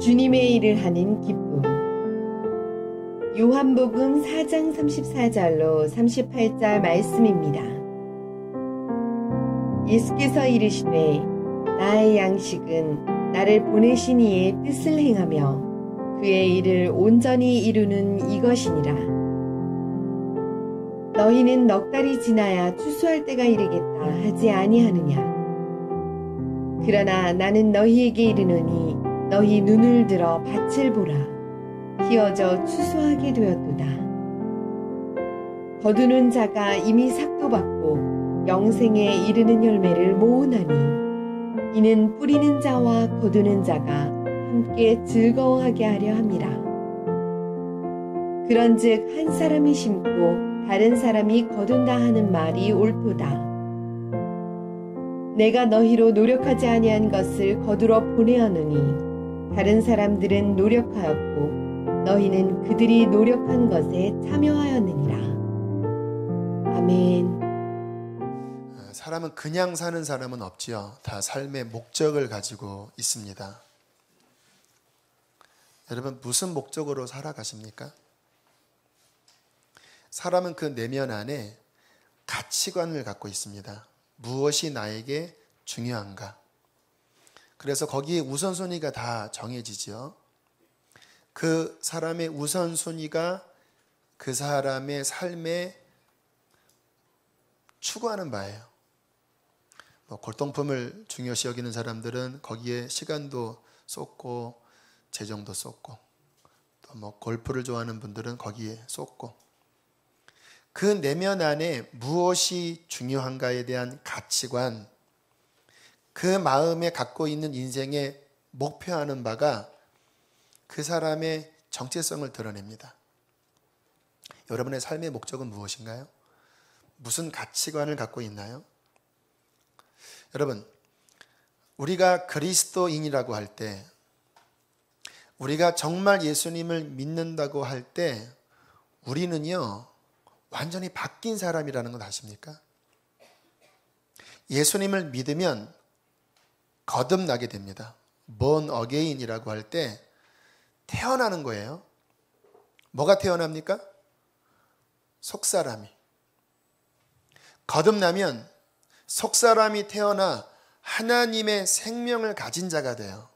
주님의 일을 하는 기쁨. 요한복음 4장 34절로 38절 말씀입니다. 예수께서 이르시되 나의 양식은 나를 보내신 이의 뜻을 행하며 그의 일을 온전히 이루는 이것이니라. 너희는 넉 달이 지나야 추수할 때가 이르겠다 하지 아니하느냐. 그러나 나는 너희에게 이르노니 너희 눈을 들어 밭을 보라. 기어져 추수하게 되었도다. 거두는 자가 이미 삭도 받고 영생에 이르는 열매를 모으나니 이는 뿌리는 자와 거두는 자가 함께 즐거워하게 하려 함이라. 그런즉 한 사람이 심고 다른 사람이 거둔다 하는 말이 옳도다. 내가 너희로 노력하지 아니한 것을 거두러 보내었노니 다른 사람들은 노력하였고 너희는 그들이 노력한 것에 참여하였느니라. 아멘. 사람은 그냥 사는 사람은 없지요. 다 삶의 목적을 가지고 있습니다. 여러분, 무슨 목적으로 살아가십니까? 사람은 그 내면 안에 가치관을 갖고 있습니다. 무엇이 나에게 중요한가? 그래서 거기에 우선순위가 다 정해지죠. 그 사람의 우선순위가 그 사람의 삶에 추구하는 바예요. 골동품을 중요시 여기는 사람들은 거기에 시간도 쏟고 재정도 쏟고, 또 골프를 좋아하는 분들은 거기에 쏟고, 그 내면 안에 무엇이 중요한가에 대한 가치관, 그 마음에 갖고 있는 인생의 목표하는 바가 그 사람의 정체성을 드러냅니다. 여러분의 삶의 목적은 무엇인가요? 무슨 가치관을 갖고 있나요? 여러분, 우리가 그리스도인이라고 할 때, 우리가 정말 예수님을 믿는다고 할 때 우리는요 완전히 바뀐 사람이라는 건 아십니까? 예수님을 믿으면 거듭나게 됩니다. born again이라고 할 때 태어나는 거예요. 뭐가 태어납니까? 속사람이. 거듭나면 속사람이 태어나 하나님의 생명을 가진 자가 돼요.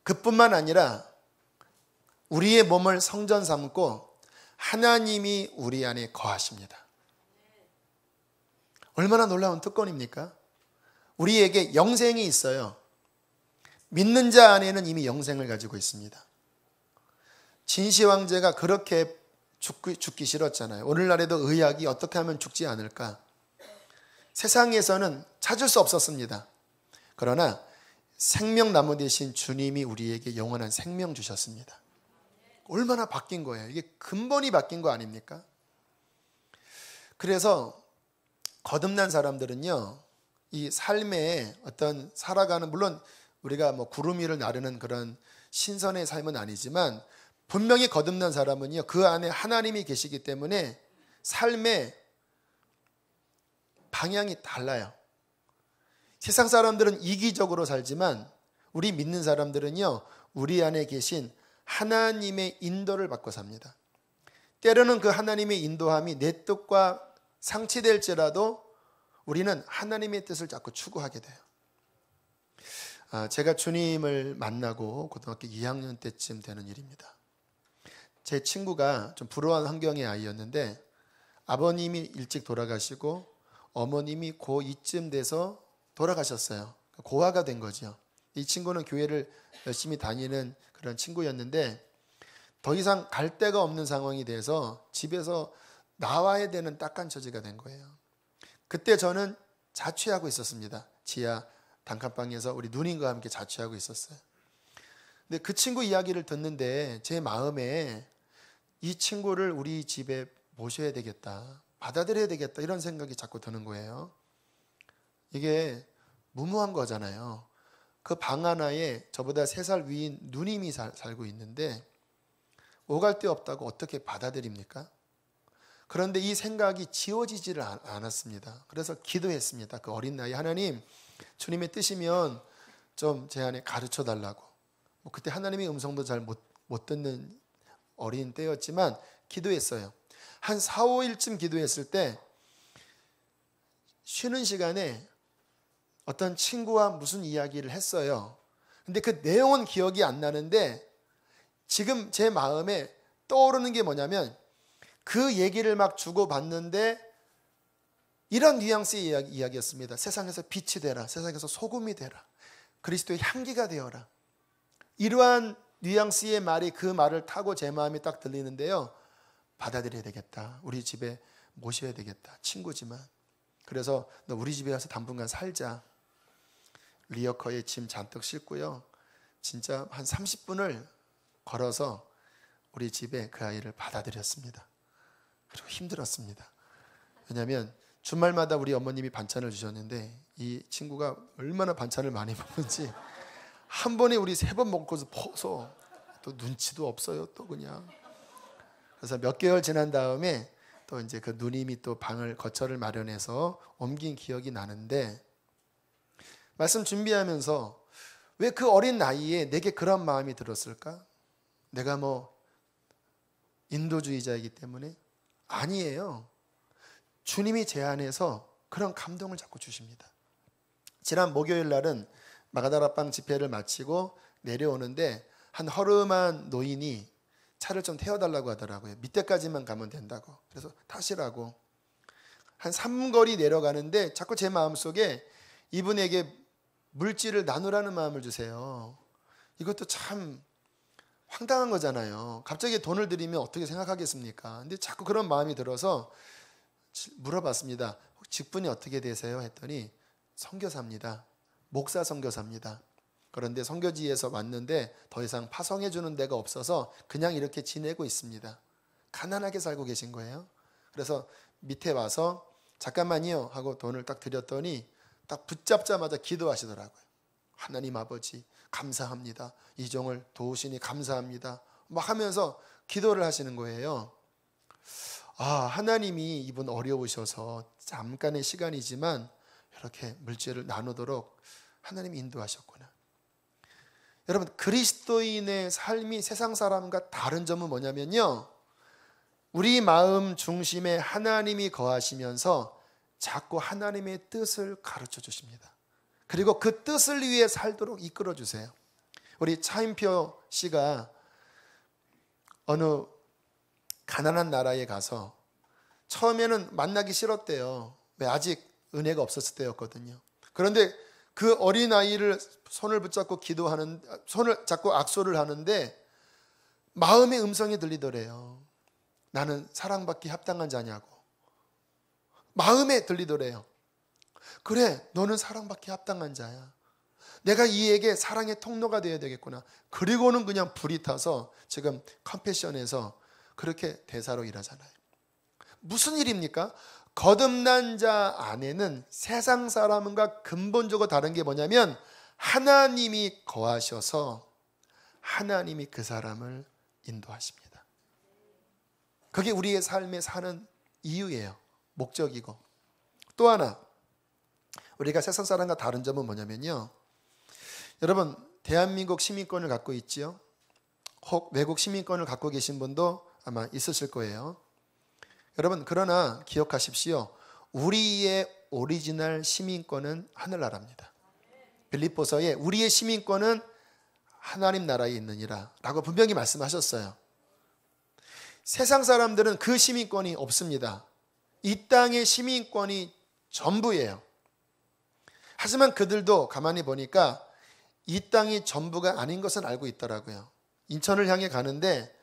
그뿐만 아니라 우리의 몸을 성전 삼고 하나님이 우리 안에 거하십니다. 얼마나 놀라운 특권입니까? 우리에게 영생이 있어요. 믿는 자 안에는 이미 영생을 가지고 있습니다. 진시 황제가 그렇게 죽기 싫었잖아요. 오늘날에도 의학이 어떻게 하면 죽지 않을까? 세상에서는 찾을 수 없었습니다. 그러나 생명나무 대신 주님이 우리에게 영원한 생명 주셨습니다. 얼마나 바뀐 거예요. 이게 근본이 바뀐 거 아닙니까? 그래서 거듭난 사람들은요, 이 삶에 어떤 살아가는, 물론 우리가 구름 위를 나르는 그런 신선의 삶은 아니지만 분명히 거듭난 사람은요, 그 안에 하나님이 계시기 때문에 삶의 방향이 달라요. 세상 사람들은 이기적으로 살지만 우리 믿는 사람들은요, 우리 안에 계신 하나님의 인도를 받고 삽니다. 때로는 그 하나님의 인도함이 내 뜻과 상치될지라도 우리는 하나님의 뜻을 자꾸 추구하게 돼요. 제가 주님을 만나고 고등학교 2학년 때쯤 되는 일입니다. 제 친구가 좀 불우한 환경의 아이였는데 아버님이 일찍 돌아가시고 어머님이 고2쯤 돼서 돌아가셨어요. 고아가 된 거죠. 이 친구는 교회를 열심히 다니는 그런 친구였는데 더 이상 갈 데가 없는 상황이 돼서 집에서 나와야 되는 딱한 처지가 된 거예요. 그때 저는 자취하고 있었습니다. 지하 단칸방에서 우리 누님과 함께 자취하고 있었어요. 근데 그 친구 이야기를 듣는데 제 마음에 이 친구를 우리 집에 모셔야 되겠다, 받아들여야 되겠다, 이런 생각이 자꾸 드는 거예요. 이게 무모한 거잖아요. 그 방 하나에 저보다 3살 위인 누님이 살고 있는데 오갈 데 없다고 어떻게 받아들입니까? 그런데 이 생각이 지워지지를 않았습니다. 그래서 기도했습니다. 그 어린 나이에 하나님, 주님의 뜻이면 좀 제 안에 가르쳐 달라고. 그때 하나님의 음성도 잘 못 듣는 어린 때였지만 기도했어요. 한 4, 5일쯤 기도했을 때 쉬는 시간에 어떤 친구와 무슨 이야기를 했어요. 근데 그 내용은 기억이 안 나는데 지금 제 마음에 떠오르는 게 뭐냐면 그 얘기를 막 주고받는데 이런 뉘앙스의 이야기였습니다. 세상에서 빛이 되라. 세상에서 소금이 되라. 그리스도의 향기가 되어라. 이러한 뉘앙스의 말이 그 말을 타고 제 마음이 딱 들리는데요. 받아들여야 되겠다. 우리 집에 모셔야 되겠다. 친구지만. 그래서 너 우리 집에 가서 당분간 살자. 리어커에 짐 잔뜩 싣고요. 진짜 한 30분을 걸어서 우리 집에 그 아이를 받아들였습니다. 그리고 힘들었습니다. 왜냐하면 주말마다 우리 어머님이 반찬을 주셨는데 이 친구가 얼마나 반찬을 많이 먹는지 한 번에 우리 3번 먹고서 퍼서 또 눈치도 없어요. 또 그냥. 그래서 몇 개월 지난 다음에 또 이제 그 누님이 또 방을 거처를 마련해서 옮긴 기억이 나는데 말씀 준비하면서 왜 그 어린 나이에 내게 그런 마음이 들었을까? 내가 뭐 인도주의자이기 때문에? 아니에요. 주님이 제 안에서 그런 감동을 자꾸 주십니다. 지난 목요일 날은 마가다라방 집회를 마치고 내려오는데 한 허름한 노인이 차를 좀 태워달라고 하더라고요. 밑에까지만 가면 된다고. 그래서 타시라고. 한 3거리 내려가는데 자꾸 제 마음속에 이분에게 물질을 나누라는 마음을 주세요. 이것도 참 황당한 거잖아요. 갑자기 돈을 드리면 어떻게 생각하겠습니까? 근데 자꾸 그런 마음이 들어서 물어봤습니다. 직분이 어떻게 되세요? 했더니 선교사입니다. 목사 선교사입니다. 그런데 선교지에서 왔는데 더 이상 파송해 주는 데가 없어서 그냥 이렇게 지내고 있습니다. 가난하게 살고 계신 거예요. 그래서 밑에 와서 잠깐만요 하고 돈을 딱 드렸더니 딱 붙잡자마자 기도하시더라고요. 하나님 아버지 감사합니다. 이 종을 도우시니 감사합니다. 막 하면서 기도를 하시는 거예요. 아, 하나님이 이분 어려우셔서 잠깐의 시간이지만 이렇게 물질을 나누도록 하나님이 인도하셨구나. 여러분, 그리스도인의 삶이 세상 사람과 다른 점은 뭐냐면요, 우리 마음 중심에 하나님이 거하시면서 자꾸 하나님의 뜻을 가르쳐 주십니다. 그리고 그 뜻을 위해 살도록 이끌어 주세요. 우리 차인표 씨가 어느 가난한 나라에 가서 처음에는 만나기 싫었대요. 왜? 아직 은혜가 없었을 때였거든요. 그런데 그 어린아이를 손을 붙잡고 손을 잡고 악수를 하는데 마음의 음성이 들리더래요. 나는 사랑받기 합당한 자냐고. 마음에 들리더래요. 그래, 너는 사랑받기 합당한 자야. 내가 이 애에게 사랑의 통로가 되어야 되겠구나. 그리고는 그냥 불이 타서 지금 컴패션에서 그렇게 대사로 일하잖아요. 무슨 일입니까? 거듭난 자 안에는 세상 사람과 근본적으로 다른 게 뭐냐면 하나님이 거하셔서 하나님이 그 사람을 인도하십니다. 그게 우리의 삶에 사는 이유예요. 목적이고. 또 하나, 우리가 세상 사람과 다른 점은 뭐냐면요, 여러분, 대한민국 시민권을 갖고 있지요. 혹 외국 시민권을 갖고 계신 분도 아마 있으실 거예요. 여러분, 그러나 기억하십시오. 우리의 오리지널 시민권은 하늘나라입니다. 빌립보서에 우리의 시민권은 하나님 나라에 있느니라 라고 분명히 말씀하셨어요. 세상 사람들은 그 시민권이 없습니다. 이 땅의 시민권이 전부예요. 하지만 그들도 가만히 보니까 이 땅이 전부가 아닌 것은 알고 있더라고요. 인천을 향해 가는데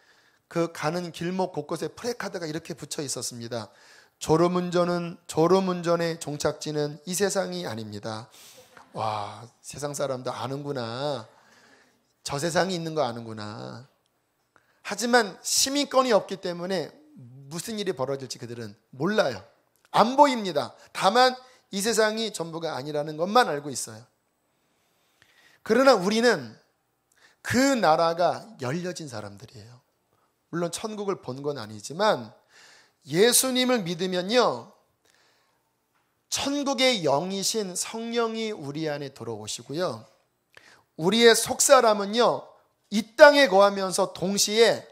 그 가는 길목 곳곳에 프래카드가 이렇게 붙여 있었습니다. 졸음운전의 종착지는 이 세상이 아닙니다. 와, 세상 사람도 아는구나. 저 세상이 있는 거 아는구나. 하지만 시민권이 없기 때문에 무슨 일이 벌어질지 그들은 몰라요. 안 보입니다. 다만 이 세상이 전부가 아니라는 것만 알고 있어요. 그러나 우리는 그 나라가 열려진 사람들이에요. 물론 천국을 본 건 아니지만 예수님을 믿으면요, 천국의 영이신 성령이 우리 안에 들어오시고요, 우리의 속사람은요 이 땅에 거하면서 동시에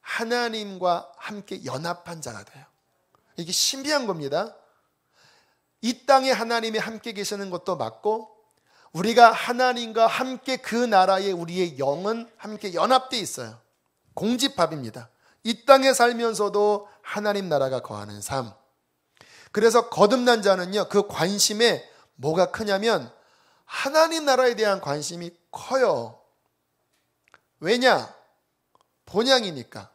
하나님과 함께 연합한 자가 돼요. 이게 신비한 겁니다. 이 땅에 하나님이 함께 계시는 것도 맞고 우리가 하나님과 함께 그 나라에 우리의 영은 함께 연합되어 있어요. 공집합입니다. 이 땅에 살면서도 하나님 나라가 거하는 삶. 그래서 거듭난 자는요, 그 관심에 뭐가 크냐면 하나님 나라에 대한 관심이 커요. 왜냐? 본향이니까.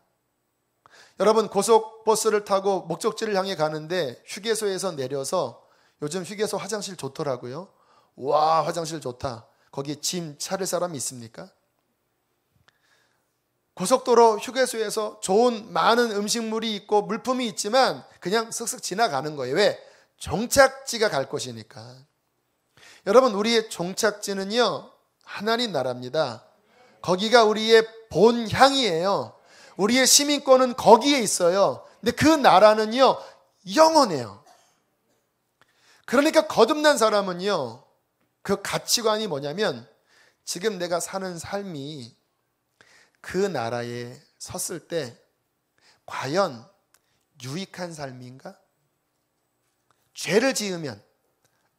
여러분, 고속버스를 타고 목적지를 향해 가는데 휴게소에서 내려서, 요즘 휴게소 화장실 좋더라고요. 와, 화장실 좋다. 거기에 짐 차릴 사람이 있습니까? 고속도로 휴게소에서 좋은 많은 음식물이 있고 물품이 있지만 그냥 쓱쓱 지나가는 거예요. 왜? 종착지가 갈 곳이니까. 여러분, 우리의 종착지는요, 하나님 나라입니다. 거기가 우리의 본향이에요. 우리의 시민권은 거기에 있어요. 근데 그 나라는요, 영원해요. 그러니까 거듭난 사람은요, 그 가치관이 뭐냐면 지금 내가 사는 삶이 그 나라에 섰을 때 과연 유익한 삶인가? 죄를 지으면,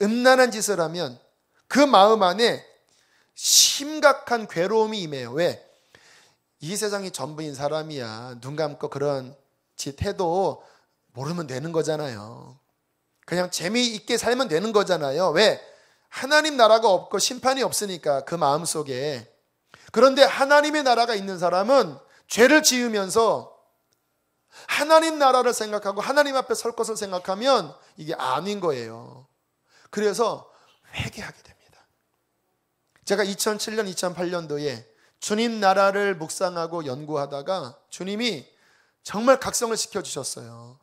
음란한 짓을 하면 그 마음 안에 심각한 괴로움이 임해요. 왜? 이 세상이 전부인 사람이야. 눈 감고 그런 짓 해도 모르면 되는 거잖아요. 그냥 재미있게 살면 되는 거잖아요. 왜? 하나님 나라가 없고 심판이 없으니까 그 마음속에. 그런데 하나님의 나라가 있는 사람은 죄를 지으면서 하나님 나라를 생각하고 하나님 앞에 설 것을 생각하면 이게 아닌 거예요. 그래서 회개하게 됩니다. 제가 2007년, 2008년도에 주님 나라를 묵상하고 연구하다가 주님이 정말 각성을 시켜주셨어요.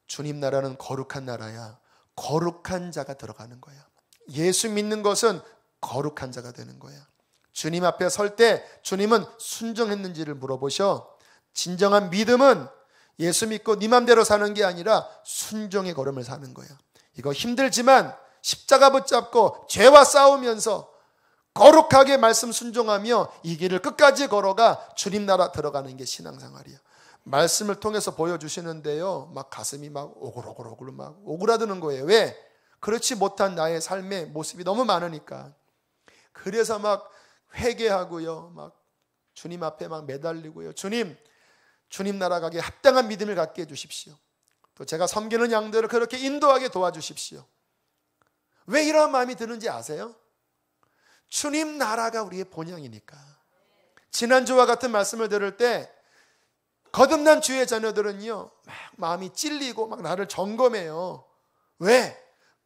주님 나라는 거룩한 나라야. 거룩한 자가 들어가는 거야. 예수 믿는 것은 거룩한 자가 되는 거야. 주님 앞에 설 때 주님은 순종했는지를 물어보셔. 진정한 믿음은 예수 믿고 네 맘대로 사는 게 아니라 순종의 걸음을 사는 거야. 이거 힘들지만 십자가 붙잡고 죄와 싸우면서 거룩하게 말씀 순종하며 이 길을 끝까지 걸어가 주님 나라 들어가는 게 신앙생활이야. 말씀을 통해서 보여주시는데요, 막 가슴이 막 오글오글 막 오그라드는 거예요. 왜? 그렇지 못한 나의 삶의 모습이 너무 많으니까. 그래서 막 회개하고요, 막 주님 앞에 막 매달리고요. 주님 나라 가기에 합당한 믿음을 갖게 해주십시오. 또 제가 섬기는 양들을 그렇게 인도하게 도와주십시오. 왜 이런 마음이 드는지 아세요? 주님 나라가 우리의 본향이니까. 지난주와 같은 말씀을 들을 때 거듭난 주의 자녀들은요, 막 마음이 찔리고 막 나를 점검해요. 왜?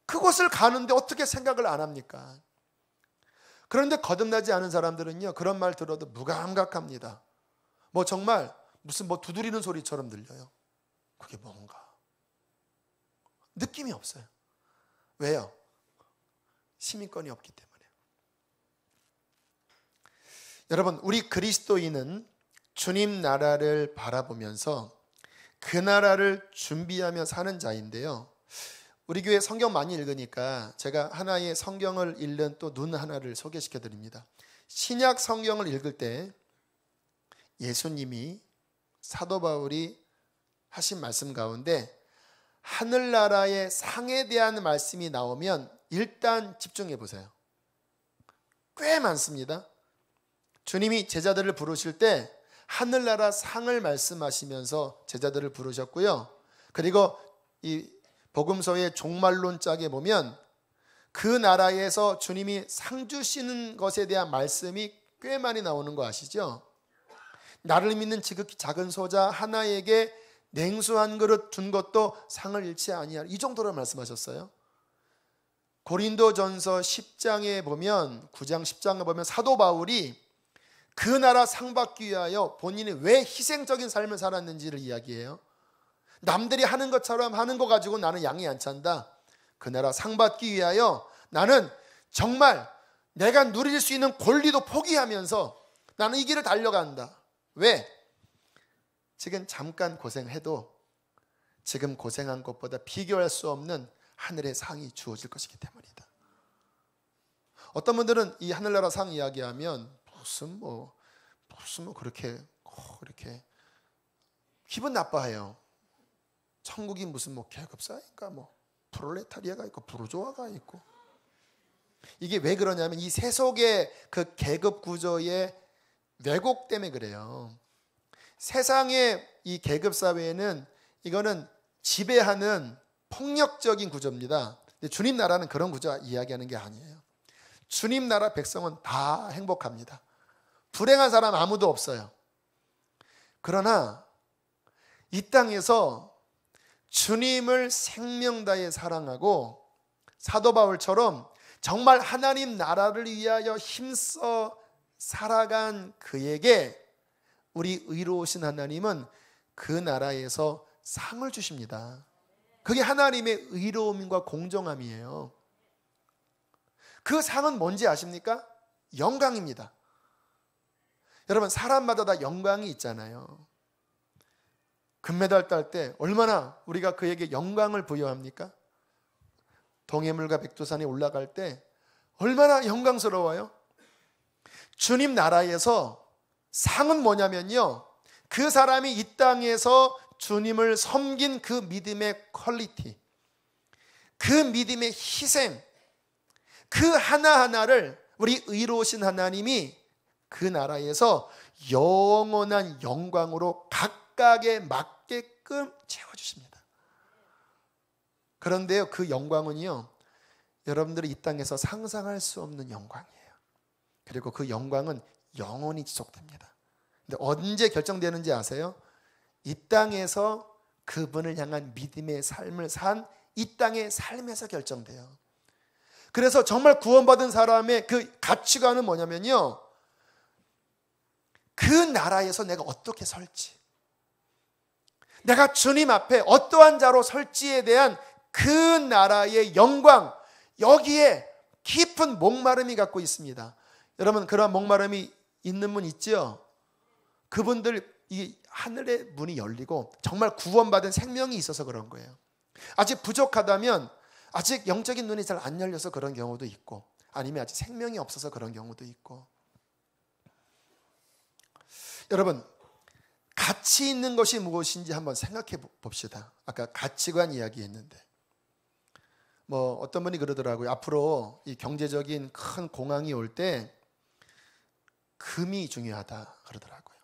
그곳을 가는데 어떻게 생각을 안 합니까? 그런데 거듭나지 않은 사람들은요, 그런 말 들어도 무감각합니다. 뭐 정말 무슨 뭐 두드리는 소리처럼 들려요. 그게 뭔가 느낌이 없어요. 왜요? 시민권이 없기 때문에. 여러분, 우리 그리스도인은 주님 나라를 바라보면서 그 나라를 준비하며 사는 자인데요, 우리 교회 성경 많이 읽으니까 제가 하나의 성경을 읽는 또 눈 하나를 소개시켜 드립니다. 신약 성경을 읽을 때 예수님이, 사도 바울이 하신 말씀 가운데 하늘나라의 상에 대한 말씀이 나오면 일단 집중해 보세요. 꽤 많습니다. 주님이 제자들을 부르실 때 하늘나라 상을 말씀하시면서 제자들을 부르셨고요. 그리고 이 복음서의 종말론 짝에 보면 그 나라에서 주님이 상 주시는 것에 대한 말씀이 꽤 많이 나오는 거 아시죠? 나를 믿는 지극히 작은 소자 하나에게 냉수 한 그릇 준 것도 상을 잃지 아니하리, 이 정도로 말씀하셨어요. 고린도전서 10장에 보면, 9장 10장에 보면 사도 바울이 그 나라 상 받기 위하여 본인이 왜 희생적인 삶을 살았는지를 이야기해요. 남들이 하는 것처럼 하는 거 가지고 나는 양이 안 찬다. 그 나라 상 받기 위하여 나는 정말 내가 누릴 수 있는 권리도 포기하면서 나는 이 길을 달려간다. 왜? 지금 잠깐 고생해도 지금 고생한 것보다 비교할 수 없는 하늘의 상이 주어질 것이기 때문이다. 어떤 분들은 이 하늘나라 상 이야기하면 무슨 무슨 뭐 그렇게 기분 나빠해요. 천국이 무슨 뭐 계급사니까 뭐 프롤레타리아가 있고 부르조아가 있고. 이게 왜 그러냐면 이 세속의 그 계급 구조의 왜곡 때문에 그래요. 세상의 이 계급 사회에는 이거는 지배하는 폭력적인 구조입니다. 근데 주님 나라는 그런 구조 이야기하는 게 아니에요. 주님 나라 백성은 다 행복합니다. 불행한 사람 아무도 없어요. 그러나 이 땅에서 주님을 생명 다해 사랑하고 사도 바울처럼 정말 하나님 나라를 위하여 힘써 살아간 그에게 우리 의로우신 하나님은 그 나라에서 상을 주십니다. 그게 하나님의 의로움과 공정함이에요. 그 상은 뭔지 아십니까? 영광입니다. 여러분, 사람마다 다 영광이 있잖아요. 금메달 딸 때 얼마나 우리가 그에게 영광을 부여합니까? 동해물과 백두산에 올라갈 때 얼마나 영광스러워요? 주님 나라에서 상은 뭐냐면요, 그 사람이 이 땅에서 주님을 섬긴 그 믿음의 퀄리티, 그 믿음의 희생, 그 하나하나를 우리 의로우신 하나님이 그 나라에서 영원한 영광으로 각각에 맞게끔 채워주십니다. 그런데요, 그 영광은요, 여러분들이 이 땅에서 상상할 수 없는 영광이에요. 그리고 그 영광은 영원히 지속됩니다. 근데 언제 결정되는지 아세요? 이 땅에서 그분을 향한 믿음의 삶을 산 이 땅의 삶에서 결정돼요. 그래서 정말 구원받은 사람의 그 가치관은 뭐냐면요, 그 나라에서 내가 어떻게 설지, 내가 주님 앞에 어떠한 자로 설지에 대한 그 나라의 영광, 여기에 깊은 목마름이 갖고 있습니다. 여러분, 그런 목마름이 있는 분 있죠? 그분들 이 하늘의 문이 열리고 정말 구원받은 생명이 있어서 그런 거예요. 아직 부족하다면 아직 영적인 눈이 잘 안 열려서 그런 경우도 있고, 아니면 아직 생명이 없어서 그런 경우도 있고. 여러분, 가치 있는 것이 무엇인지 한번 생각해 봅시다. 아까 가치관 이야기했는데, 뭐 어떤 분이 그러더라고요. 앞으로 이 경제적인 큰 공황이 올 때 금이 중요하다 그러더라고요.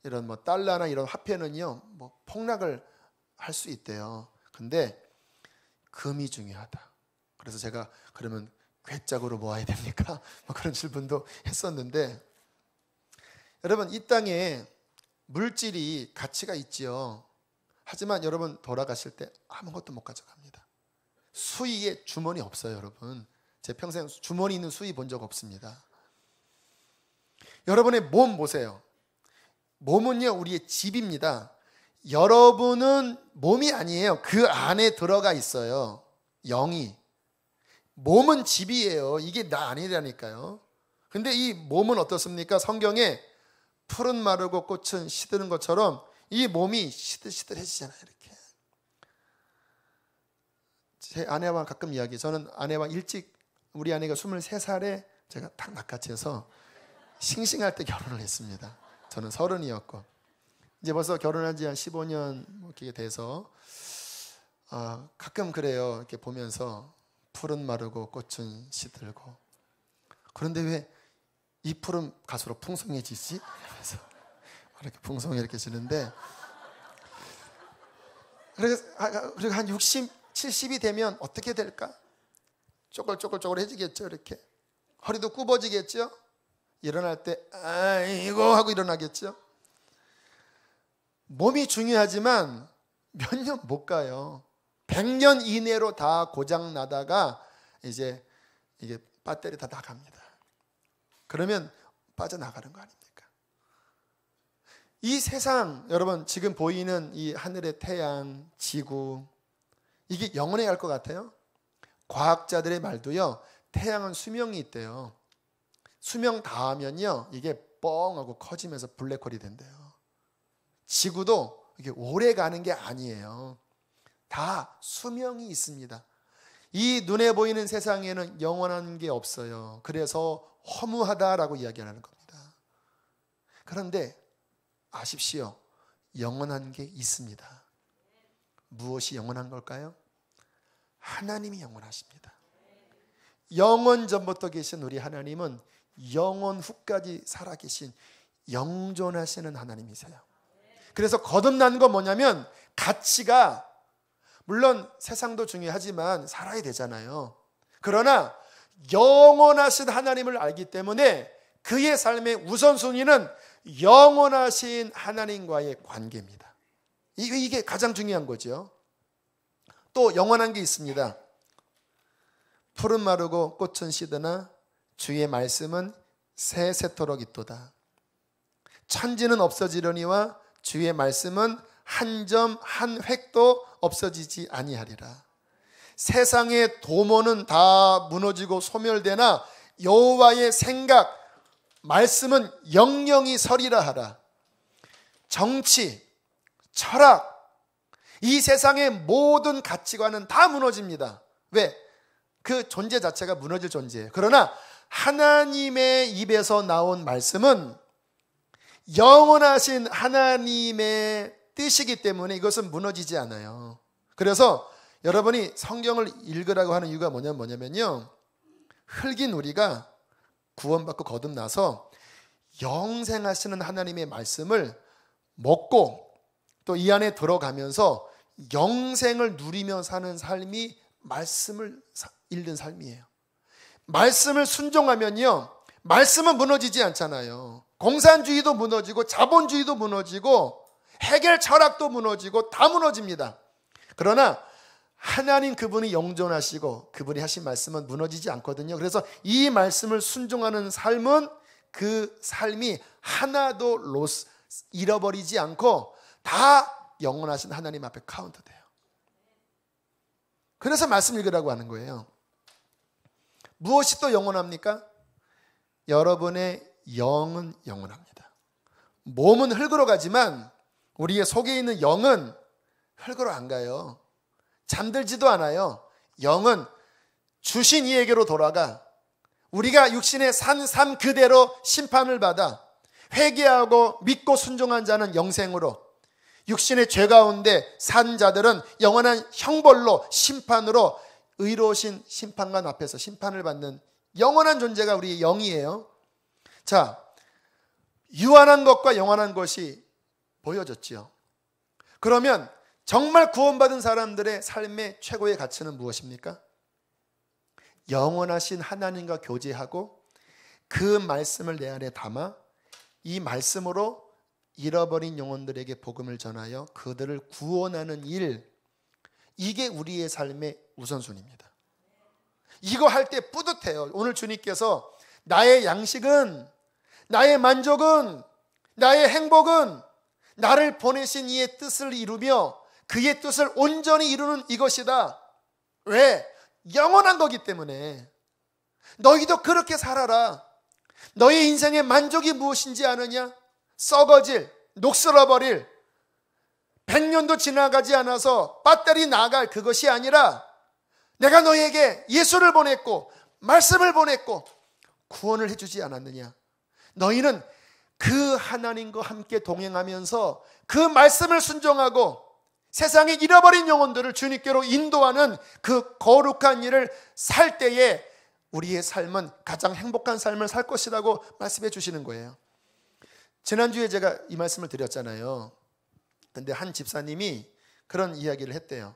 이런 뭐 달러나 이런 화폐는요, 뭐 폭락을 할 수 있대요. 근데 금이 중요하다. 그래서 제가 그러면 괴짝으로 모아야 됩니까? 뭐 그런 질문도 했었는데, 여러분, 이 땅에 물질이 가치가 있지요. 하지만 여러분, 돌아가실 때 아무것도 못 가져갑니다. 수의에 주머니 없어요. 여러분, 제 평생 주머니 있는 수의 본 적 없습니다. 여러분의 몸 보세요. 몸은요, 우리의 집입니다. 여러분은 몸이 아니에요. 그 안에 들어가 있어요. 영이. 몸은 집이에요. 이게 나 아니라니까요. 근데 이 몸은 어떻습니까? 성경에 푸른 마르고 꽃은 시드는 것처럼 이 몸이 시들시들해지잖아요. 이렇게. 제 아내와 가끔 이야기, 저는 아내와 일찍, 우리 아내가 23살에 제가 딱 낚아채서 싱싱할 때 결혼을 했습니다. 저는 30이었고 이제 벌써 결혼한 지 한 15년 이렇게 돼서 가끔 그래요. 이렇게 보면서 푸른 마르고 꽃은 시들고, 그런데 왜 이 푸른 갈수록 풍성해지지? 그래서 이렇게 풍성해 이렇게 지는데, 그리고 한 60, 70이 되면 어떻게 될까? 쪼글쪼글해지겠죠. 이렇게 허리도 굽어지겠죠. 일어날 때 아이고 하고 일어나겠죠. 몸이 중요하지만 몇 년 못 가요. 100년 이내로 다 고장 나다가 이제 이게 배터리 다 나갑니다. 그러면 빠져나가는 거 아닙니까? 이 세상, 여러분, 지금 보이는 이 하늘의 태양, 지구, 이게 영원히 갈 것 같아요? 과학자들의 말도요, 태양은 수명이 있대요. 수명 다 하면요, 이게 뻥하고 커지면서 블랙홀이 된대요. 지구도 이게 오래 가는 게 아니에요. 다 수명이 있습니다. 이 눈에 보이는 세상에는 영원한 게 없어요. 그래서 허무하다라고 이야기하는 겁니다. 그런데 아십시오. 영원한 게 있습니다. 무엇이 영원한 걸까요? 하나님이 영원하십니다. 영원 전부터 계신 우리 하나님은 영원 후까지 살아계신 영존하시는 하나님이세요. 그래서 거듭난 건 뭐냐면 가치가 물론 세상도 중요하지만 살아야 되잖아요. 그러나 영원하신 하나님을 알기 때문에 그의 삶의 우선순위는 영원하신 하나님과의 관계입니다. 이게 가장 중요한 거죠. 또 영원한 게 있습니다. 푸른 마르고 꽃은 시드나 주의 말씀은 세세토록 있도다. 천지는 없어지려니와 주의 말씀은 한 점 한 획도 없어지지 아니하리라. 세상의 도모는 다 무너지고 소멸되나 여호와의 생각 말씀은 영영이 서리라 하라. 정치, 철학, 이 세상의 모든 가치관은 다 무너집니다. 왜? 그 존재 자체가 무너질 존재예요. 그러나 하나님의 입에서 나온 말씀은 영원하신 하나님의 뜻이기 때문에 이것은 무너지지 않아요. 그래서 여러분이 성경을 읽으라고 하는 이유가 뭐냐면요, 흙인 우리가 구원받고 거듭나서 영생하시는 하나님의 말씀을 먹고 또 이 안에 들어가면서 영생을 누리며 사는 삶이 말씀을 읽는 삶이에요. 말씀을 순종하면요, 말씀은 무너지지 않잖아요. 공산주의도 무너지고 자본주의도 무너지고 해결 철학도 무너지고 다 무너집니다. 그러나 하나님 그분이 영존하시고 그분이 하신 말씀은 무너지지 않거든요. 그래서 이 말씀을 순종하는 삶은 그 삶이 하나도 잃어버리지 않고 다 영원하신 하나님 앞에 카운트돼요. 그래서 말씀 읽으라고 하는 거예요. 무엇이 또 영원합니까? 여러분의 영은 영원합니다. 몸은 흙으로 가지만 우리의 속에 있는 영은 흙으로 안 가요. 잠들지도 않아요. 영은 주신 이에게로 돌아가 우리가 육신에 산 삶 그대로 심판을 받아 회개하고 믿고 순종한 자는 영생으로, 육신의 죄 가운데 산 자들은 영원한 형벌로 심판으로 의로우신 심판관 앞에서 심판을 받는 영원한 존재가 우리의 영이에요. 자, 유한한 것과 영원한 것이 보여졌지요. 그러면 정말 구원받은 사람들의 삶의 최고의 가치는 무엇입니까? 영원하신 하나님과 교제하고 그 말씀을 내 안에 담아 이 말씀으로 잃어버린 영혼들에게 복음을 전하여 그들을 구원하는 일, 이게 우리의 삶의 우선순위입니다. 이거 할 때 뿌듯해요. 오늘 주님께서 나의 양식은, 나의 만족은, 나의 행복은 나를 보내신 이의 뜻을 이루며 그의 뜻을 온전히 이루는 이것이다. 왜? 영원한 거기 때문에. 너희도 그렇게 살아라. 너희 인생의 만족이 무엇인지 아느냐? 썩어질, 녹슬어버릴, 100년도 지나가지 않아서 배터리 나갈 그것이 아니라 내가 너희에게 예수를 보냈고 말씀을 보냈고 구원을 해주지 않았느냐? 너희는 그 하나님과 함께 동행하면서 그 말씀을 순종하고 세상에 잃어버린 영혼들을 주님께로 인도하는 그 거룩한 일을 살 때에 우리의 삶은 가장 행복한 삶을 살 것이라고 말씀해 주시는 거예요. 지난주에 제가 이 말씀을 드렸잖아요. 근데 한 집사님이 그런 이야기를 했대요.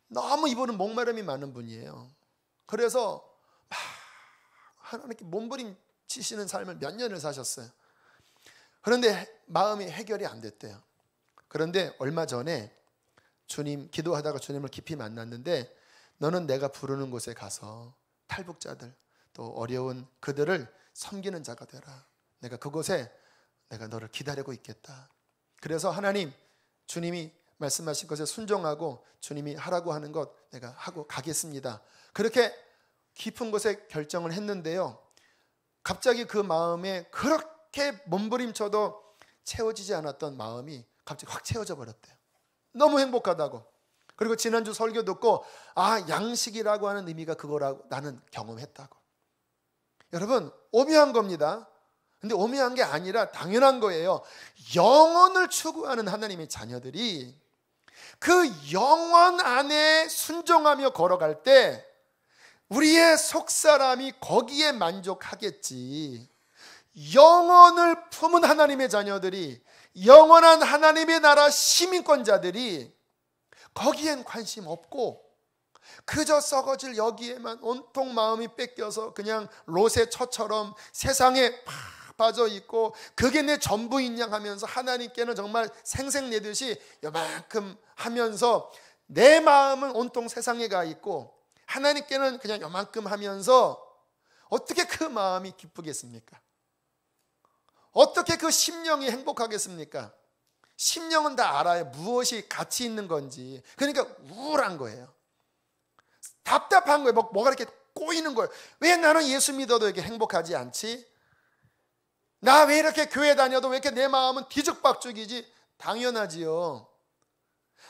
너무 이분은 목마름이 많은 분이에요. 그래서 막 하나님께 몸부림치시는 삶을 몇 년을 사셨어요. 그런데 마음이 해결이 안 됐대요. 그런데 얼마 전에 주님 기도하다가 주님을 깊이 만났는데, 너는 내가 부르는 곳에 가서 탈북자들 또 어려운 그들을 섬기는 자가 되라. 내가 그곳에 내가 너를 기다리고 있겠다. 그래서 하나님, 주님이 말씀하신 것에 순종하고 주님이 하라고 하는 것 내가 하고 가겠습니다. 그렇게 깊은 곳에 결정을 했는데요, 갑자기 그 마음에 그렇게 몸부림쳐도 채워지지 않았던 마음이 갑자기 확 채워져 버렸대요. 너무 행복하다고. 그리고 지난주 설교 듣고 양식이라고 하는 의미가 그거라고 나는 경험했다고. 여러분, 오묘한 겁니다. 근데 오묘한 게 아니라 당연한 거예요. 영혼을 추구하는 하나님의 자녀들이 그 영혼 안에 순종하며 걸어갈 때 우리의 속사람이 거기에 만족하겠지. 영혼을 품은 하나님의 자녀들이, 영원한 하나님의 나라 시민권자들이 거기엔 관심 없고 그저 썩어질 여기에만 온통 마음이 뺏겨서 그냥 롯의 처처럼 세상에 팍 빠져 있고 그게 내 전부인 양 하면서 하나님께는 정말 생색내듯이 요만큼 하면서 내 마음은 온통 세상에 가 있고 하나님께는 그냥 요만큼 하면서 어떻게 그 마음이 기쁘겠습니까? 어떻게 그 심령이 행복하겠습니까? 심령은 다 알아요. 무엇이 가치 있는 건지. 그러니까 우울한 거예요. 답답한 거예요. 뭐가 이렇게 꼬이는 거예요. 왜 나는 예수 믿어도 이렇게 행복하지 않지? 나 왜 이렇게 교회 다녀도 왜 이렇게 내 마음은 뒤죽박죽이지? 당연하지요.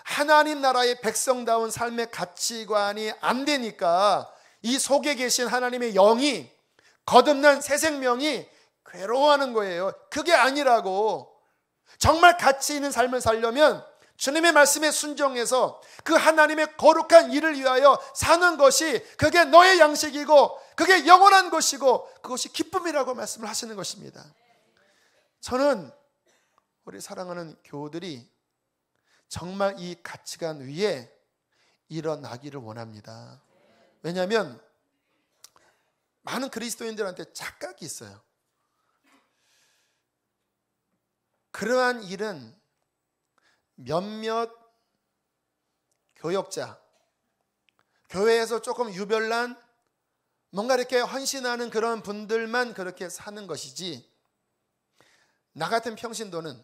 하나님 나라의 백성다운 삶의 가치관이 안 되니까 이 속에 계신 하나님의 영이, 거듭난 새 생명이 괴로워하는 거예요. 그게 아니라고. 정말 가치 있는 삶을 살려면 주님의 말씀에 순종해서 그 하나님의 거룩한 일을 위하여 사는 것이 그게 너의 양식이고 그게 영원한 것이고 그것이 기쁨이라고 말씀을 하시는 것입니다. 저는 우리 사랑하는 교우들이 정말 이 가치관 위에 일어나기를 원합니다. 왜냐하면 많은 그리스도인들한테 착각이 있어요. 그러한 일은 몇몇 교역자, 교회에서 조금 유별난 뭔가 이렇게 헌신하는 그런 분들만 그렇게 사는 것이지, 나 같은 평신도는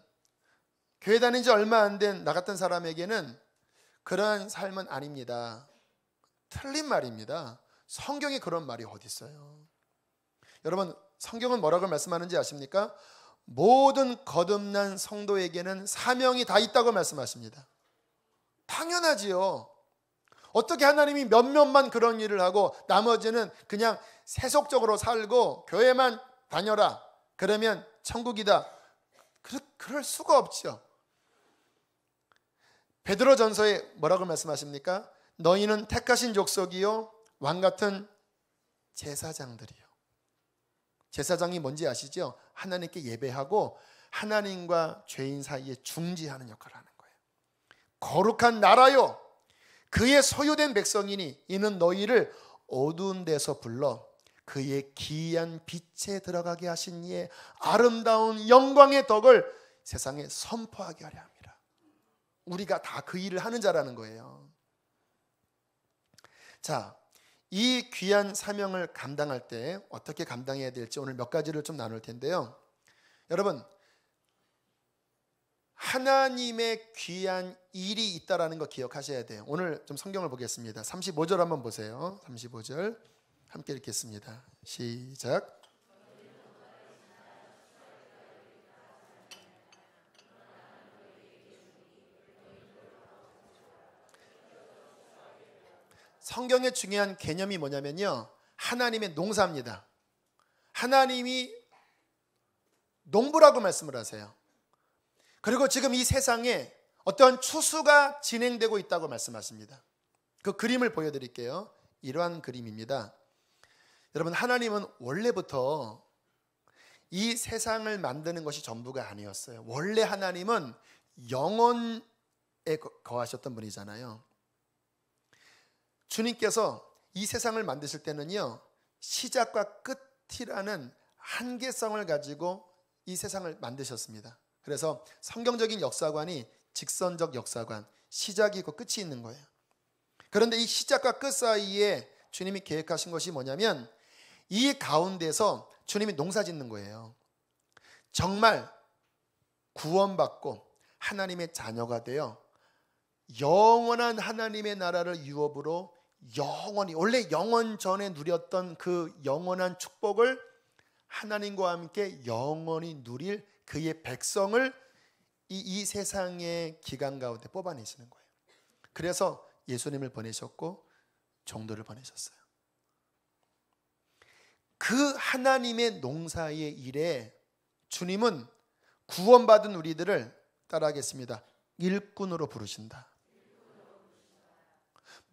교회 다닌 지 얼마 안 된 나 같은 사람에게는 그러한 삶은 아닙니다. 틀린 말입니다. 성경에 그런 말이 어디 있어요? 여러분, 성경은 뭐라고 말씀하는지 아십니까? 모든 거듭난 성도에게는 사명이 다 있다고 말씀하십니다. 당연하지요. 어떻게 하나님이 몇몇만 그런 일을 하고 나머지는 그냥 세속적으로 살고 교회만 다녀라 그러면 천국이다. 그럴 수가 없죠. 베드로전서에 뭐라고 말씀하십니까? 너희는 택하신 족속이요 왕같은 제사장들이요. 제사장이 뭔지 아시죠? 하나님께 예배하고 하나님과 죄인 사이에 중지하는 역할을 하는 거예요. 거룩한 나라요 그의 소유된 백성이니 이는 너희를 어두운 데서 불러 그의 기이한 빛에 들어가게 하신 이의 아름다운 영광의 덕을 세상에 선포하게 하려 합니다. 우리가 다 그 일을 하는 자라는 거예요. 자, 이 귀한 사명을 감당할 때 어떻게 감당해야 될지 오늘 몇 가지를 좀 나눌 텐데요. 여러분, 하나님의 귀한 일이 있다라는 거 기억하셔야 돼요. 오늘 좀 성경을 보겠습니다. 35절 한번 보세요. 35절 함께 읽겠습니다. 시작. 성경의 중요한 개념이 뭐냐면요, 하나님의 농사입니다. 하나님이 농부라고 말씀을 하세요. 그리고 지금 이 세상에 어떤 추수가 진행되고 있다고 말씀하십니다. 그 그림을 보여드릴게요. 이러한 그림입니다. 여러분, 하나님은 원래부터 이 세상을 만드는 것이 전부가 아니었어요. 원래 하나님은 영원에 거하셨던 분이잖아요. 주님께서 이 세상을 만드실 때는요, 시작과 끝이라는 한계성을 가지고 이 세상을 만드셨습니다. 그래서 성경적인 역사관이 직선적 역사관, 시작이 있고 끝이 있는 거예요. 그런데 이 시작과 끝 사이에 주님이 계획하신 것이 뭐냐면 이 가운데서 주님이 농사 짓는 거예요. 정말 구원받고 하나님의 자녀가 되어 영원한 하나님의 나라를 유업으로 영원히, 원래 영원 전에 누렸던 그 영원한 축복을 하나님과 함께 영원히 누릴 그의 백성을 이 세상의 기간 가운데 뽑아내시는 거예요. 그래서 예수님을 보내셨고 종도를 보내셨어요. 그 하나님의 농사의 일에 주님은 구원받은 우리들을 따라하겠습니다. 일꾼으로 부르신다.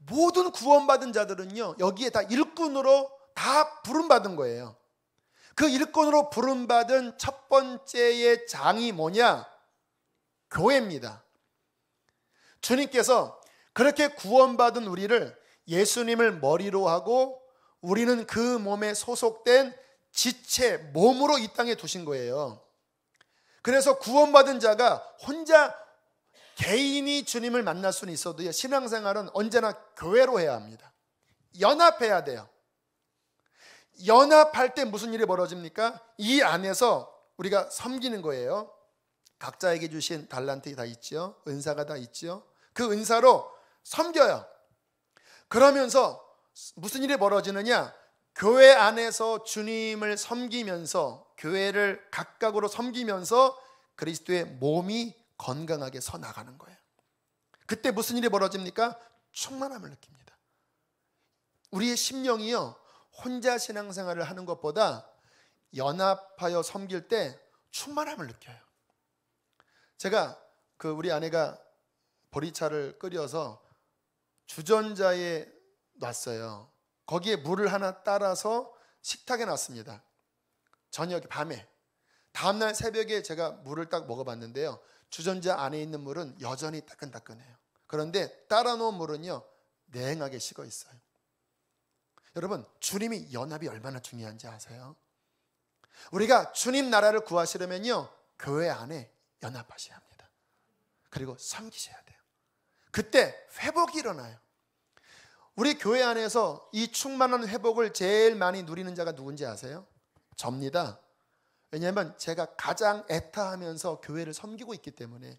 모든 구원받은 자들은요, 여기에 다 일꾼으로 다 부름받은 거예요. 그 일꾼으로 부름받은 첫 번째의 장이 뭐냐? 교회입니다. 주님께서 그렇게 구원받은 우리를 예수님을 머리로 하고 우리는 그 몸에 소속된 지체, 몸으로 이 땅에 두신 거예요. 그래서 구원받은 자가 혼자 개인이 주님을 만날 수는 있어도 신앙생활은 언제나 교회로 해야 합니다. 연합해야 돼요. 연합할 때 무슨 일이 벌어집니까? 이 안에서 우리가 섬기는 거예요. 각자에게 주신 달란트 다 있죠. 은사가 다 있죠. 그 은사로 섬겨요. 그러면서 무슨 일이 벌어지느냐? 교회 안에서 주님을 섬기면서, 교회를 각각으로 섬기면서 그리스도의 몸이 건강하게 서 나가는 거예요. 그때 무슨 일이 벌어집니까? 충만함을 느낍니다. 우리의 심령이요, 혼자 신앙생활을 하는 것보다 연합하여 섬길 때 충만함을 느껴요. 제가 우리 아내가 보리차를 끓여서 주전자에 놨어요. 거기에 물을 하나 따라서 식탁에 놨습니다. 저녁에, 밤에. 다음날 새벽에 제가 물을 딱 먹어봤는데요, 주전자 안에 있는 물은 여전히 따끈따끈해요. 그런데 따라 놓은 물은요, 냉하게 식어 있어요. 여러분, 주님이 연합이 얼마나 중요한지 아세요? 우리가 주님 나라를 구하시려면요, 교회 안에 연합하셔야 합니다. 그리고 섬기셔야 돼요. 그때 회복이 일어나요. 우리 교회 안에서 이 충만한 회복을 제일 많이 누리는 자가 누군지 아세요? 접니다. 왜냐하면 제가 가장 애타하면서 교회를 섬기고 있기 때문에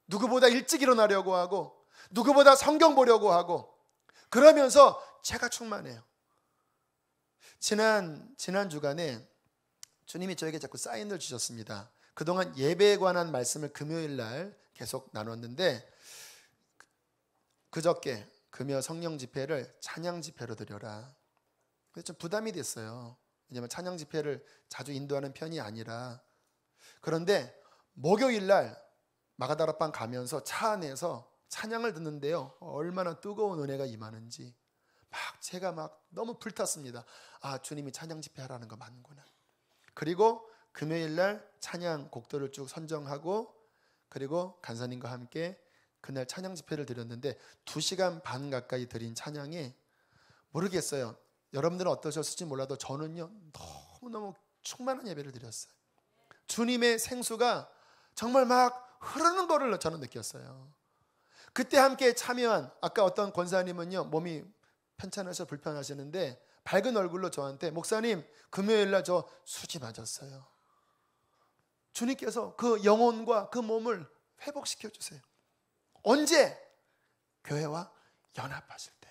누구보다 일찍 일어나려고 하고 누구보다 성경 보려고 하고 그러면서 제가 충만해요. 지난 주간에 주님이 저에게 자꾸 사인을 주셨습니다. 그동안 예배에 관한 말씀을 금요일 날 계속 나눴는데 그저께 금요 성령 집회를 찬양 집회로 드려라. 그래서 좀 부담이 됐어요. 왜냐하면 찬양 집회를 자주 인도하는 편이 아니라. 그런데 목요일 날 마가다락방 가면서 차 안에서 찬양을 듣는데요, 얼마나 뜨거운 은혜가 임하는지 제가 너무 불탔습니다. 아, 주님이 찬양 집회 하라는 거 맞는구나. 그리고 금요일 날 찬양 곡들을 쭉 선정하고 그리고 간사님과 함께 그날 찬양 집회를 드렸는데 2시간 반 가까이 드린 찬양에 모르겠어요, 여러분들은 어떠셨을지 몰라도 저는요, 너무너무 충만한 예배를 드렸어요. 주님의 생수가 정말 흐르는 거를 저는 느꼈어요. 그때 함께 참여한, 아까 어떤 권사님은요, 몸이 편찮으셔서 불편하시는데 밝은 얼굴로 저한테, 목사님 금요일날 저 수지 맞았어요. 주님께서 그 영혼과 그 몸을 회복시켜 주세요. 언제? 교회와 연합하실 때,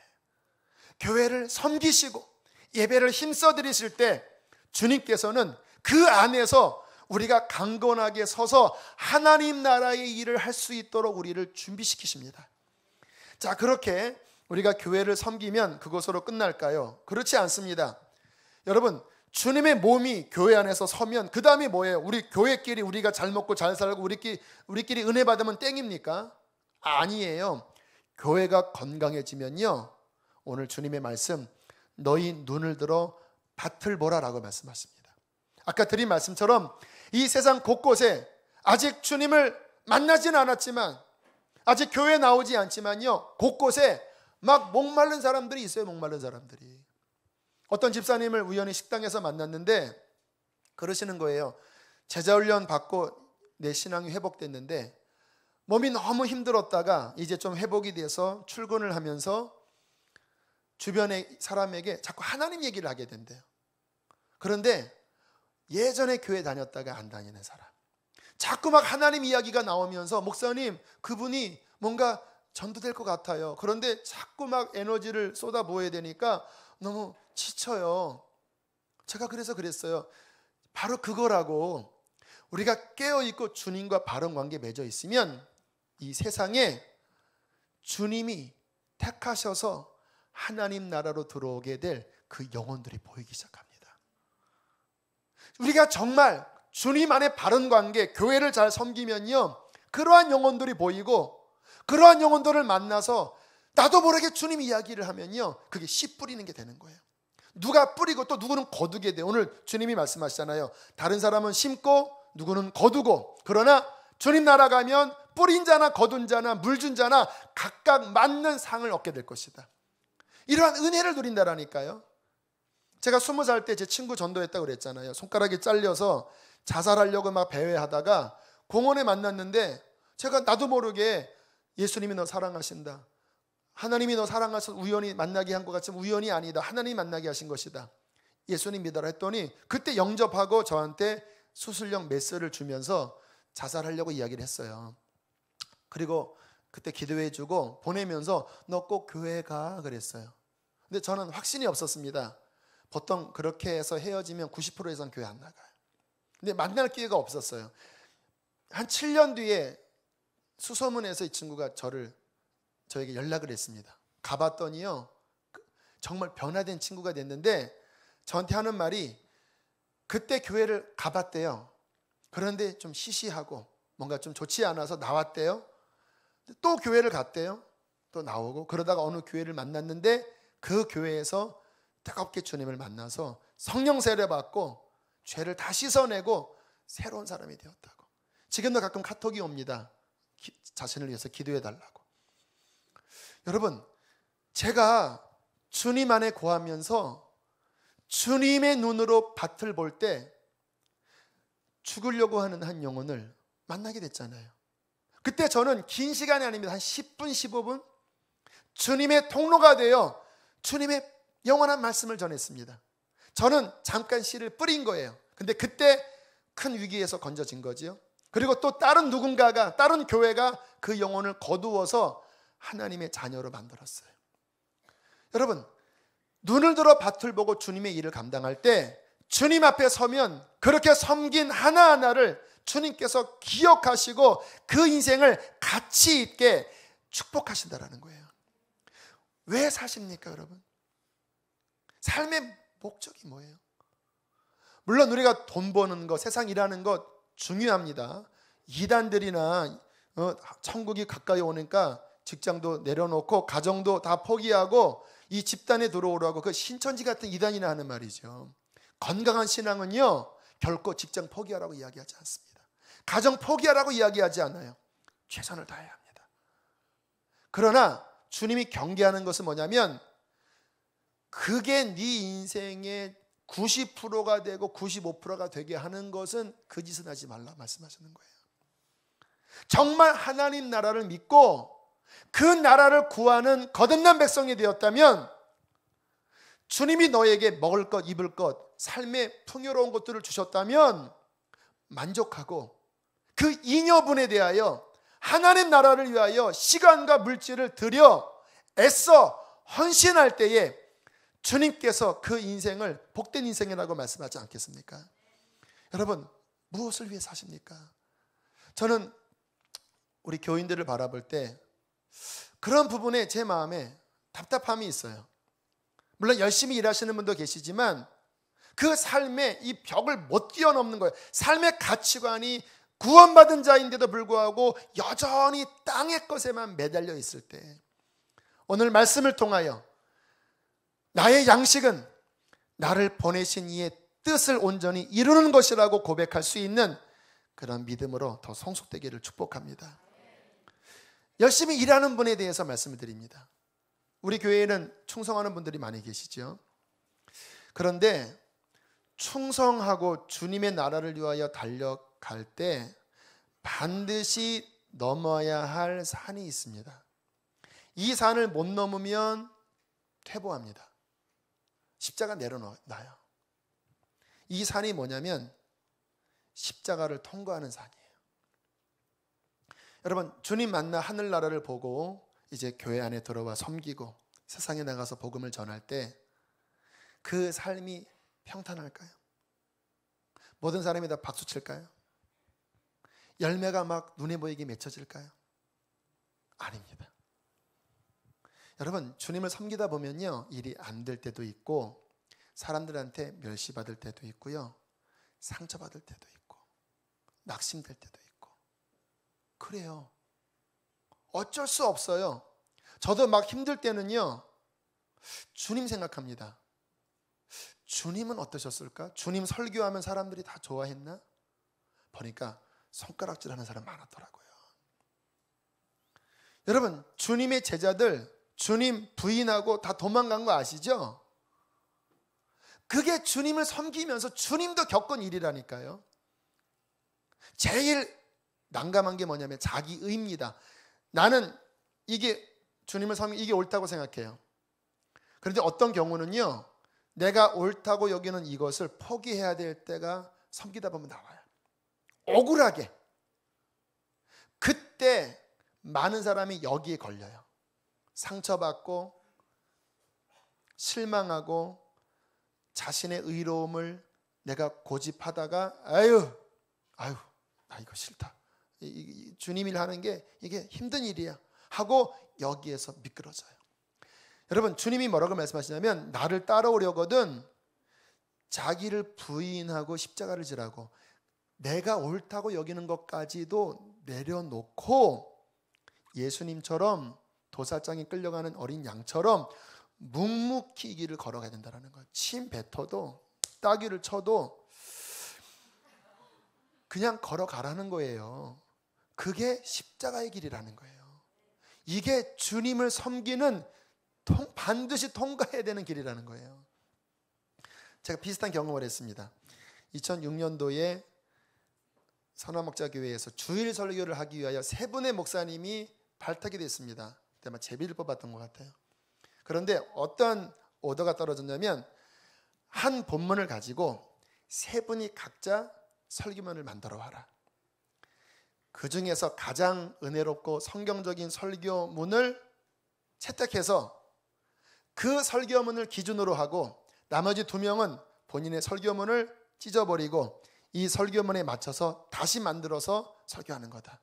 교회를 섬기시고 예배를 힘써 드리실 때 주님께서는 그 안에서 우리가 강건하게 서서 하나님 나라의 일을 할 수 있도록 우리를 준비시키십니다. 자, 그렇게 우리가 교회를 섬기면 그것으로 끝날까요? 그렇지 않습니다. 여러분, 주님의 몸이 교회 안에서 서면 그 다음이 뭐예요? 우리 교회끼리 우리가 잘 먹고 잘 살고 우리끼리 은혜 받으면 땡입니까? 아니에요. 교회가 건강해지면요, 오늘 주님의 말씀, 너희 눈을 들어 밭을 보라라고 말씀하십니다. 아까 드린 말씀처럼 이 세상 곳곳에 아직 주님을 만나지는 않았지만, 아직 교회에 나오지 않지만요, 곳곳에 목마른 사람들이 있어요. 목마른 사람들이. 어떤 집사님을 우연히 식당에서 만났는데 그러시는 거예요. 제자훈련 받고 내 신앙이 회복됐는데 몸이 너무 힘들었다가 이제 좀 회복이 돼서 출근을 하면서 주변의 사람에게 자꾸 하나님 얘기를 하게 된대요. 그런데 예전에 교회 다녔다가 안 다니는 사람, 자꾸 하나님 이야기가 나오면서 목사님 그분이 뭔가 전도될 것 같아요. 그런데 자꾸 에너지를 쏟아부어야 되니까 너무 지쳐요. 제가 그래서 그랬어요. 바로 그거라고. 우리가 깨어있고 주님과 바른 관계 맺어 있으면 이 세상에 주님이 택하셔서 하나님 나라로 들어오게 될 그 영혼들이 보이기 시작합니다. 우리가 정말 주님 안에 바른 관계, 교회를 잘 섬기면요, 그러한 영혼들이 보이고 그러한 영혼들을 만나서 나도 모르게 주님 이야기를 하면요, 그게 씨 뿌리는 게 되는 거예요. 누가 뿌리고 또 누구는 거두게 돼요. 오늘 주님이 말씀하시잖아요. 다른 사람은 심고 누구는 거두고, 그러나 주님 나라 가면 뿌린 자나 거둔 자나 물준 자나 각각 맞는 상을 얻게 될 것이다. 이러한 은혜를 누린다라니까요. 제가 20살 때 제 친구 전도했다고 그랬잖아요. 손가락이 잘려서 자살하려고 막 배회하다가 공원에 만났는데 제가 나도 모르게 예수님이 너 사랑하신다, 하나님이 너 사랑하셔서 우연히 만나게 한 것 같지만 우연이 아니다, 하나님이 만나게 하신 것이다, 예수님 믿어라 했더니 그때 영접하고 저한테 수술용 메스를 주면서 자살하려고 이야기를 했어요. 그리고 그때 기도해 주고 보내면서 너 꼭 교회 가 그랬어요. 근데 저는 확신이 없었습니다. 보통 그렇게 해서 헤어지면 90% 이상 교회 안 나가요. 근데 만날 기회가 없었어요. 한 7년 뒤에 수소문에서 이 친구가 저에게 연락을 했습니다. 가봤더니요, 정말 변화된 친구가 됐는데 저한테 하는 말이 그때 교회를 가봤대요. 그런데 좀 시시하고 뭔가 좀 좋지 않아서 나왔대요. 또 교회를 갔대요. 또 나오고 그러다가 어느 교회를 만났는데 그 교회에서 뜨겁게 주님을 만나서 성령 세례 받고 죄를 다 씻어내고 새로운 사람이 되었다고. 지금도 가끔 카톡이 옵니다. 자신을 위해서 기도해 달라고. 여러분, 제가 주님 안에 거하면서 주님의 눈으로 밭을 볼 때 죽으려고 하는 한 영혼을 만나게 됐잖아요. 그때 저는 긴 시간이 아닙니다. 한 10분, 15분 주님의 통로가 되어 주님의 영원한 말씀을 전했습니다. 저는 잠깐 씨를 뿌린 거예요. 근데 그때 큰 위기에서 건져진 거지요. 그리고 또 다른 누군가가, 다른 교회가 그 영혼을 거두어서 하나님의 자녀로 만들었어요. 여러분, 눈을 들어 밭을 보고 주님의 일을 감당할 때 주님 앞에 서면 그렇게 섬긴 하나하나를 주님께서 기억하시고 그 인생을 가치 있게 축복하신다라는 거예요. 왜 사십니까, 여러분? 삶의 목적이 뭐예요? 물론 우리가 돈 버는 것, 세상 일하는 것 중요합니다. 이단들이나 천국이 가까이 오니까 직장도 내려놓고 가정도 다 포기하고 이 집단에 들어오라고 그 신천지 같은 이단이나 하는 말이죠. 건강한 신앙은요, 결코 직장 포기하라고 이야기하지 않습니다. 가정 포기하라고 이야기하지 않아요. 최선을 다해야 합니다. 그러나 주님이 경계하는 것은 뭐냐면 그게 네 인생의 90%가 되고 95%가 되게 하는 것은 그 짓은 하지 말라 말씀하시는 거예요. 정말 하나님 나라를 믿고 그 나라를 구하는 거듭난 백성이 되었다면 주님이 너에게 먹을 것, 입을 것, 삶의 풍요로운 것들을 주셨다면 만족하고 그 잉여분에 대하여 하나님 나라를 위하여 시간과 물질을 들여 애써 헌신할 때에 주님께서 그 인생을 복된 인생이라고 말씀하지 않겠습니까? 여러분, 무엇을 위해 사십니까? 저는 우리 교인들을 바라볼 때 그런 부분에 제 마음에 답답함이 있어요. 물론 열심히 일하시는 분도 계시지만 그 삶의 이 벽을 못 뛰어넘는 거예요. 삶의 가치관이 구원받은 자인데도 불구하고 여전히 땅의 것에만 매달려 있을 때 오늘 말씀을 통하여 나의 양식은 나를 보내신 이의 뜻을 온전히 이루는 것이라고 고백할 수 있는 그런 믿음으로 더 성숙되기를 축복합니다. 열심히 일하는 분에 대해서 말씀을 드립니다. 우리 교회에는 충성하는 분들이 많이 계시죠. 그런데 충성하고 주님의 나라를 위하여 달려갈 때 반드시 넘어야 할 산이 있습니다. 이 산을 못 넘으면 퇴보합니다. 십자가 내려놔요. 이 산이 뭐냐면 십자가를 통과하는 산이에요. 여러분, 주님 만나 하늘나라를 보고 이제 교회 안에 들어와 섬기고 세상에 나가서 복음을 전할 때 그 삶이 평탄할까요? 모든 사람이 다 박수 칠까요? 열매가 막 눈에 보이게 맺혀질까요? 아닙니다. 여러분, 주님을 섬기다 보면요, 일이 안 될 때도 있고 사람들한테 멸시받을 때도 있고요, 상처받을 때도 있고 낙심될 때도 있고 그래요. 어쩔 수 없어요. 저도 막 힘들 때는요, 주님 생각합니다. 주님은 어떠셨을까? 주님 설교하면 사람들이 다 좋아했나? 보니까 손가락질하는 사람 많았더라고요. 여러분, 주님의 제자들, 주님 부인하고 다 도망간 거 아시죠? 그게 주님을 섬기면서 주님도 겪은 일이라니까요. 제일 난감한 게 뭐냐면 자기의입니다. 나는 이게 주님을 섬기 이게 옳다고 생각해요. 그런데 어떤 경우는요, 내가 옳다고 여기는 이것을 포기해야 될 때가 섬기다 보면 나와요. 억울하게. 그때 많은 사람이 여기에 걸려요. 상처받고 실망하고 자신의 의로움을 내가 고집하다가 아유 나 이거 싫다. 주님 일 하는 게 이게 힘든 일이야 하고 여기에서 미끄러져요. 여러분, 주님이 뭐라고 말씀하시냐면 나를 따라오려거든 자기를 부인하고 십자가를 지라고 내가 옳다고 여기는 것까지도 내려놓고 예수님처럼 도살장에 끌려가는 어린 양처럼 묵묵히 이 길을 걸어가야 된다는 거예요. 침 뱉어도 따귀를 쳐도 그냥 걸어가라는 거예요. 그게 십자가의 길이라는 거예요. 이게 주님을 섬기는 반드시 통과해야 되는 길이라는 거예요. 제가 비슷한 경험을 했습니다. 2006년도에 선화목자교회에서 주일 설교를 하기 위하여 세 분의 목사님이 발탁이 됐습니다. 그때 아마 제비를 뽑았던 것 같아요. 그런데 어떤 오더가 떨어졌냐면 한 본문을 가지고 세 분이 각자 설교문을 만들어 와라. 그 중에서 가장 은혜롭고 성경적인 설교문을 채택해서 그 설교문을 기준으로 하고 나머지 두 명은 본인의 설교문을 찢어버리고 이 설교문에 맞춰서 다시 만들어서 설교하는 거다.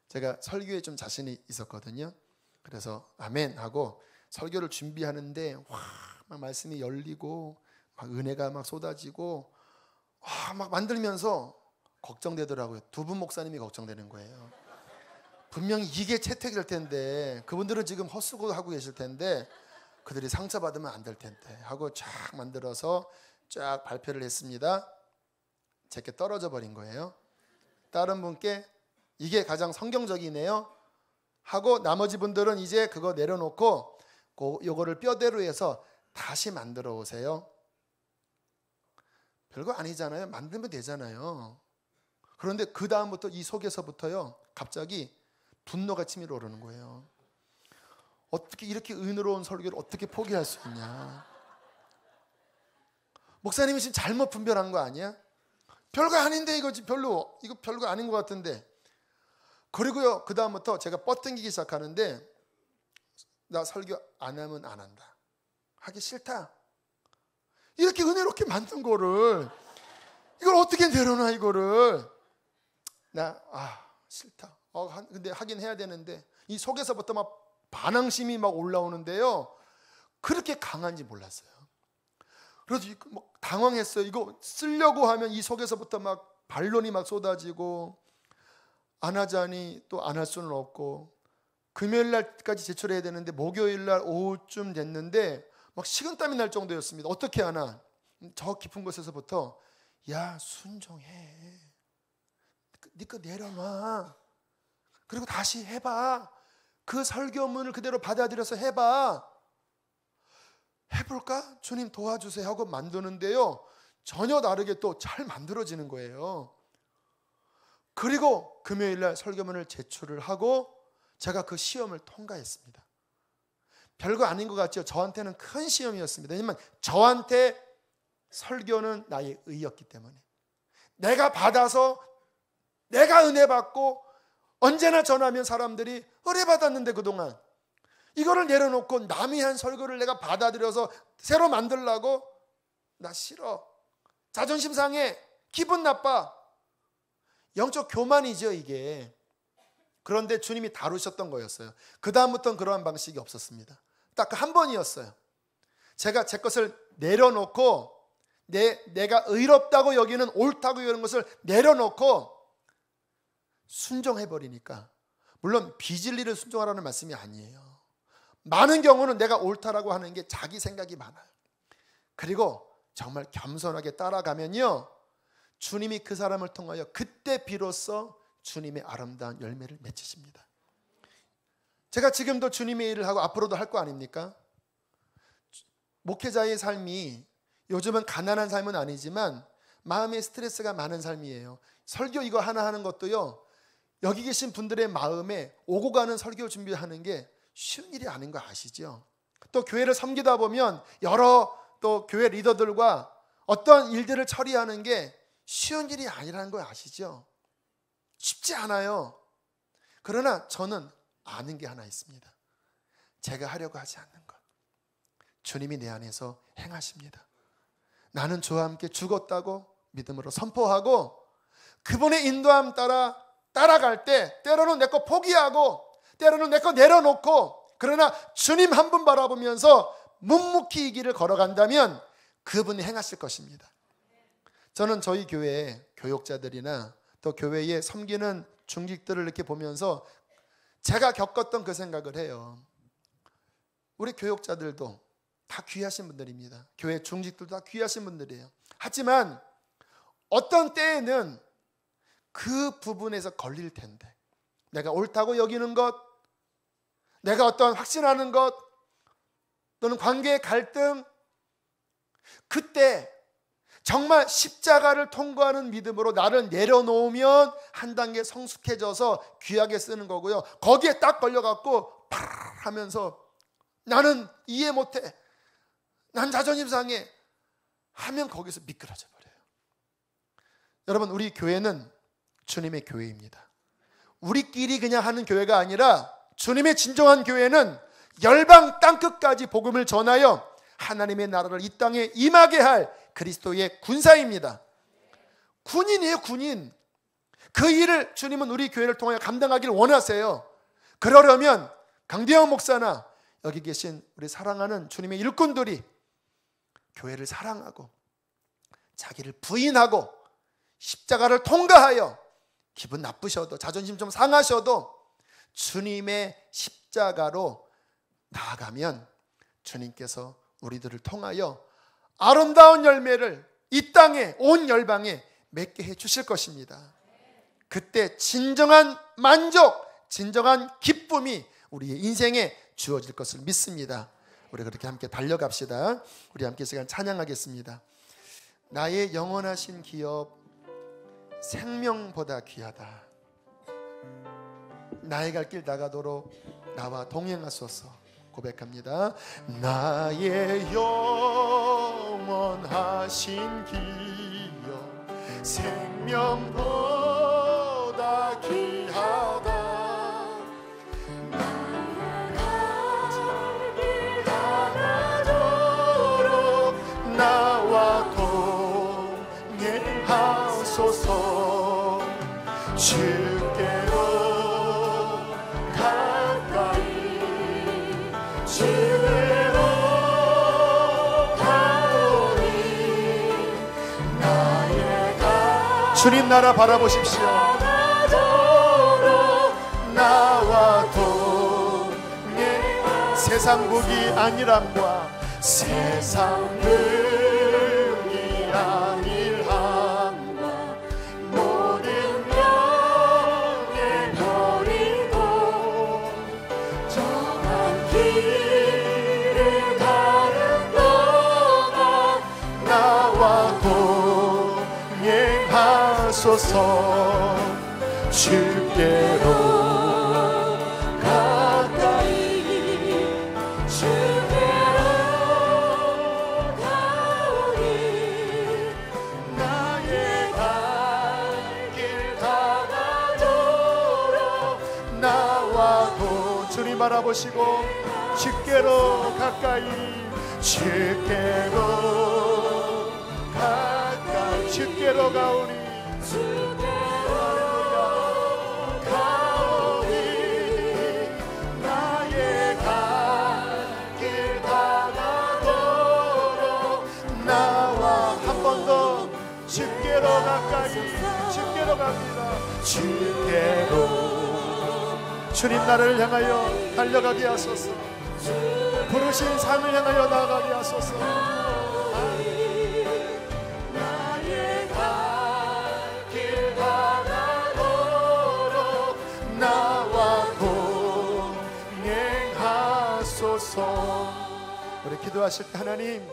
제가 설교에 좀 자신이 있었거든요. 그래서 아멘 하고 설교를 준비하는데 막 말씀이 열리고 막 은혜가 막 쏟아지고 막 만들면서 걱정되더라고요. 두 분 목사님이 걱정되는 거예요. 분명히 이게 채택이 될 텐데 그분들은 지금 헛수고 하고 계실 텐데 그들이 상처받으면 안 될 텐데 하고 쫙 만들어서 쫙 발표를 했습니다. 제게 떨어져 버린 거예요. 다른 분께 이게 가장 성경적이네요 하고 나머지 분들은 이제 그거 내려놓고 요거를 뼈대로 해서 다시 만들어 오세요. 별거 아니잖아요. 만들면 되잖아요. 그런데 그 다음부터 이 속에서부터요 갑자기 분노가 치밀어 오르는 거예요. 어떻게 이렇게 은혜로운 설교를 어떻게 포기할 수 있냐. 목사님이 지금 잘못 분별한 거 아니야? 별거 아닌데 이거 별거 아닌 것 같은데. 그리고요 그 다음부터 제가 뻗당기기 시작하는데 나 설교 안 하면 안 한다. 하기 싫다. 이렇게 은혜롭게 만든 거를 이걸 어떻게 내려놔 이거를. 나 싫다. 근데 하긴 해야 되는데 이 속에서부터 막 반항심이 막 올라오는데요. 그렇게 강한지 몰랐어요. 그래서 막 당황했어요. 이거 쓰려고 하면 이 속에서부터 막 반론이 막 쏟아지고 안 하자니 또 안 할 수는 없고 금요일 날까지 제출해야 되는데 목요일 날 오후쯤 됐는데 막 식은땀이 날 정도였습니다. 어떻게 하나? 저 깊은 곳에서부터 야 순종해. 네 거 내려놔. 그리고 다시 해봐. 그 설교문을 그대로 받아들여서 해봐. 해볼까? 주님 도와주세요 하고 만드는데요 전혀 다르게 또 잘 만들어지는 거예요. 그리고 금요일날 설교문을 제출을 하고 제가 그 시험을 통과했습니다. 별거 아닌 것 같죠? 저한테는 큰 시험이었습니다. 왜냐하면 저한테 설교는 나의 의였기 때문에 내가 받아서 내가 은혜 받고 언제나 전하면 사람들이 은혜 받았는데 그동안 이거를 내려놓고 남이 한 설교를 내가 받아들여서 새로 만들려고 나 싫어. 자존심 상해. 기분 나빠. 영적 교만이죠 이게. 그런데 주님이 다루셨던 거였어요. 그 다음부터는 그러한 방식이 없었습니다. 딱 한 번이었어요. 제가 제 것을 내려놓고 내가 의롭다고 여기는 옳다고 여기는 것을 내려놓고 순종해버리니까, 물론 비진리를 순종하라는 말씀이 아니에요. 많은 경우는 내가 옳다라고 하는 게 자기 생각이 많아요. 그리고 정말 겸손하게 따라가면요, 주님이 그 사람을 통하여 그때 비로소 주님의 아름다운 열매를 맺히십니다. 제가 지금도 주님의 일을 하고 앞으로도 할 거 아닙니까? 목회자의 삶이 요즘은 가난한 삶은 아니지만 마음의 스트레스가 많은 삶이에요. 설교 이거 하나 하는 것도요, 여기 계신 분들의 마음에 오고 가는 설교 준비하는 게 쉬운 일이 아닌 거 아시죠? 또 교회를 섬기다 보면 여러 또 교회 리더들과 어떤 일들을 처리하는 게 쉬운 일이 아니라는 거 아시죠? 쉽지 않아요. 그러나 저는 아는 게 하나 있습니다. 제가 하려고 하지 않는 것, 주님이 내 안에서 행하십니다. 나는 주와 함께 죽었다고 믿음으로 선포하고 그분의 인도함 따라 따라갈 때 때로는 내 거 포기하고 때로는 내 거 내려놓고, 그러나 주님 한 분 바라보면서 묵묵히 이 길을 걸어간다면 그분이 행하실 것입니다. 저는 저희 교회의 교육자들이나 또 교회에 섬기는 중직들을 이렇게 보면서 제가 겪었던 그 생각을 해요. 우리 교육자들도 다 귀하신 분들입니다. 교회 중직들도 다 귀하신 분들이에요. 하지만 어떤 때에는 그 부분에서 걸릴 텐데, 내가 옳다고 여기는 것, 내가 어떤 확신하는 것, 또는 관계의 갈등, 그때 정말 십자가를 통과하는 믿음으로 나를 내려놓으면 한 단계 성숙해져서 귀하게 쓰는 거고요. 거기에 딱 걸려갖고 파라 하면서 나는 이해 못해, 난 자존심 상해 하면 거기서 미끄러져 버려요. 여러분, 우리 교회는 주님의 교회입니다. 우리끼리 그냥 하는 교회가 아니라 주님의 진정한 교회는 열방 땅끝까지 복음을 전하여 하나님의 나라를 이 땅에 임하게 할 그리스도의 군사입니다. 군인이에요, 군인. 그 일을 주님은 우리 교회를 통하여 감당하기를 원하세요. 그러려면 강대영 목사나 여기 계신 우리 사랑하는 주님의 일꾼들이 교회를 사랑하고 자기를 부인하고 십자가를 통과하여 기분 나쁘셔도 자존심 좀 상하셔도 주님의 십자가로 나아가면 주님께서 우리들을 통하여 아름다운 열매를 이 땅에 온 열방에 맺게 해 주실 것입니다. 그때 진정한 만족, 진정한 기쁨이 우리의 인생에 주어질 것을 믿습니다. 우리 그렇게 함께 달려갑시다. 우리 함께 시간 찬양하겠습니다. 나의 영원하신 기업 생명보다 귀하다. 나의 갈 길 나가도록 나와 동행하소서. 고백합니다. 나의 영원하신 기업 생명보다 귀하다. 나의 갈 길 나가도록 나와 동행하소서. 주께로 가까이 주께로 가오니 나의 갈 주님 나라 바라보십시오. 나와 동행 세상 복이 아니람과 세상 복이 아니함과 모든 명예 버리고 정한 길을 가는 너가 나와 동행하소서. 주께로 바라보시고 주께로 가까이 주께로 가까이 주께로 가오니 주께로 가오니 나의 갈 길 다가도록 나와 한 번 나아갑니다. 주께로 주님 나를 향하여 달려가게 하소서. 부르신 삶을 향하여 나아가게 하소서. 나의 갈 길 가나도록 나와 동행하소서. 우리 기도하실 때 하나님,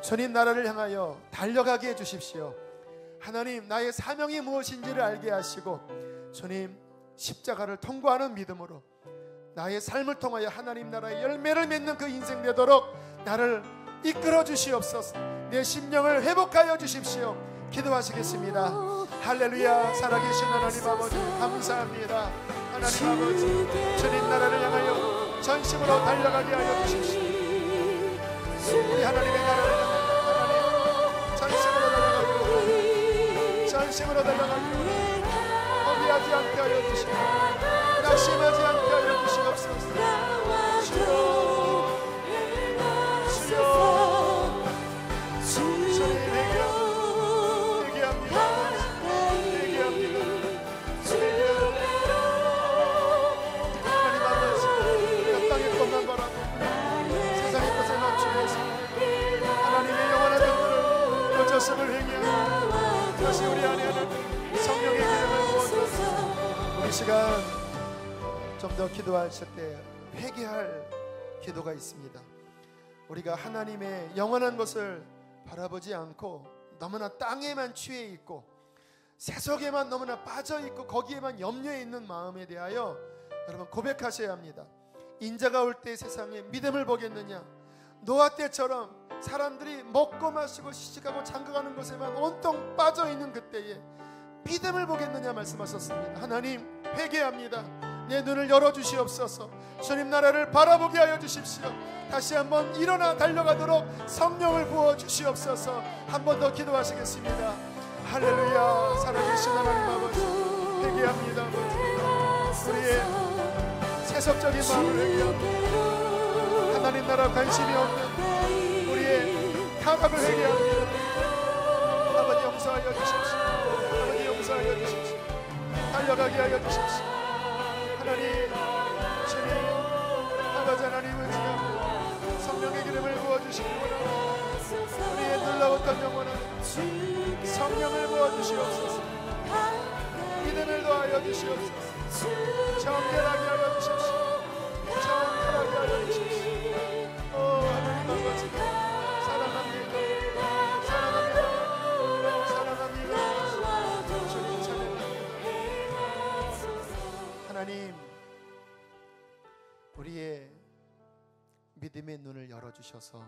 주님 나라를 향하여 달려가게 해주십시오. 하나님, 나의 사명이 무엇인지를 알게 하시고 주님 십자가를 통과하는 믿음으로 나의 삶을 통하여 하나님 나라의 열매를 맺는 그 인생 되도록 나를 이끌어 주시옵소서. 내 심령을 회복하여 주십시오. 기도하시겠습니다. 할렐루야. 살아계신 하나님 아버지 감사합니다. 하나님 아버지, 주님 나라를 향하여 전심으로 달려가게 하여 주십시오. 우리 하나님의 나라를 하나님 전심으로 달려가고 전심으로 달려가고 포기하지 않게 하여 주시고 낙심하지 않게 하여 주시옵소서. 주여 주님 회개합니다. 하나님 아버지, 이 땅의 것만 바라고 세상의 것을 멈추면서 하나님의 영원한 영광을 거쳤음을 회개하고 다시 우리 안에는 성령의 기름을 부어주옵소서. 우리 시간 좀 더 기도하실 때 회개할 기도가 있습니다. 우리가 하나님의 영원한 것을 바라보지 않고 너무나 땅에만 취해 있고 세속에만 너무나 빠져 있고 거기에만 염려해 있는 마음에 대하여 여러분 고백하셔야 합니다. 인자가 올 때 세상에 믿음을 보겠느냐? 노아 때처럼 사람들이 먹고 마시고 시식하고 장가가는 것에만 온통 빠져 있는 그때에 믿음을 보겠느냐 말씀하셨습니다. 하나님 회개합니다. 내 눈을 열어주시옵소서. 주님 나라를 바라보게 하여 주십시오. 다시 한번 일어나 달려가도록 성령을 부어주시옵소서. 한 번 더 기도하시겠습니다. 할렐루야. 살아계신 하나님 아버지 회개합니다. 아버지, 우리의 세속적인 마음을 회개합니다. 하나님 나라 관심이 없는 우리의 타락을 회개합니다. 아버지 용서하여 주십시오. 아버지 용서하여 주십시오. 달려가게 하여 주십시오. 하나님, 주님, 아버지 하나님을 지금 성령의 기름을 부어주시기 원합니다. 우리의 놀라웠던 영혼은 성령을 부어주시옵소서. 믿음을 더하여 주시옵소서. 정결하게 하여 주십시오. 정결하게 하여 주십시오. 오 하나님 아버지 사랑합니다. 사랑합니다. 사랑합니다. 주님 찬양합니다. 하나님, 우리의 믿음의 눈을 열어주셔서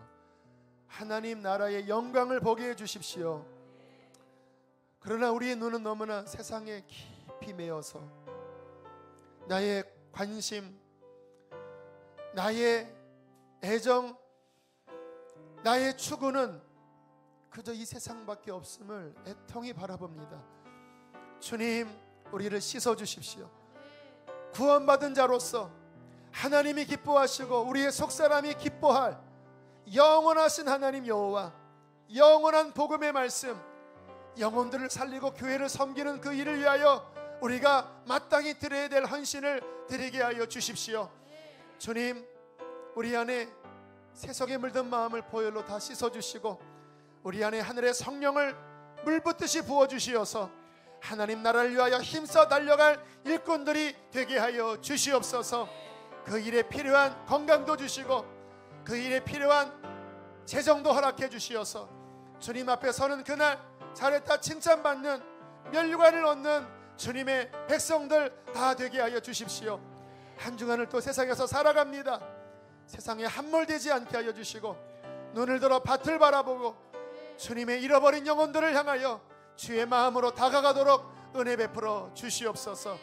하나님 나라의 영광을 보게 해주십시오. 그러나 우리의 눈은 너무나 세상에 깊이 매여서 나의 관심, 나의 애정, 나의 추구는 그저 이 세상밖에 없음을 애통히 바라봅니다. 주님, 우리를 씻어주십시오. 구원받은 자로서 하나님이 기뻐하시고 우리의 속사람이 기뻐할 영원하신 하나님 여호와, 영원한 복음의 말씀, 영혼들을 살리고 교회를 섬기는 그 일을 위하여 우리가 마땅히 드려야 될 헌신을 드리게 하여 주십시오. 주님, 우리 안에 세속에 물든 마음을 보혈로 다 씻어주시고 우리 안에 하늘의 성령을 물붓듯이 부어주시어서 하나님 나라를 위하여 힘써 달려갈 일꾼들이 되게 하여 주시옵소서. 그 일에 필요한 건강도 주시고 그 일에 필요한 재정도 허락해 주시어서 주님 앞에 서는 그날 잘했다 칭찬받는 멸류관을 얻는 주님의 백성들 다 되게 하여 주십시오. 한 주간을 또 세상에서 살아갑니다. 세상에 함몰되지 않게 하여 주시고 눈을 들어 밭을 바라보고 주님의 잃어버린 영혼들을 향하여 주의 마음으로 다가가도록 은혜 베풀어 주시옵소서.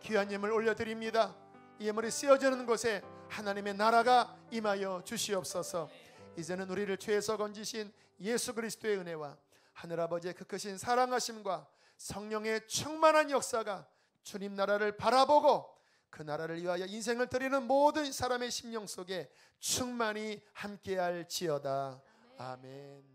귀한 예물 올려드립니다. 이 예물이 쓰여지는 곳에 하나님의 나라가 임하여 주시옵소서. 이제는 우리를 죄에서 건지신 예수 그리스도의 은혜와 하늘아버지의 그 크신 사랑하심과 성령의 충만한 역사가 주님 나라를 바라보고 그 나라를 위하여 인생을 드리는 모든 사람의 심령 속에 충만히 함께할지어다. 아멘.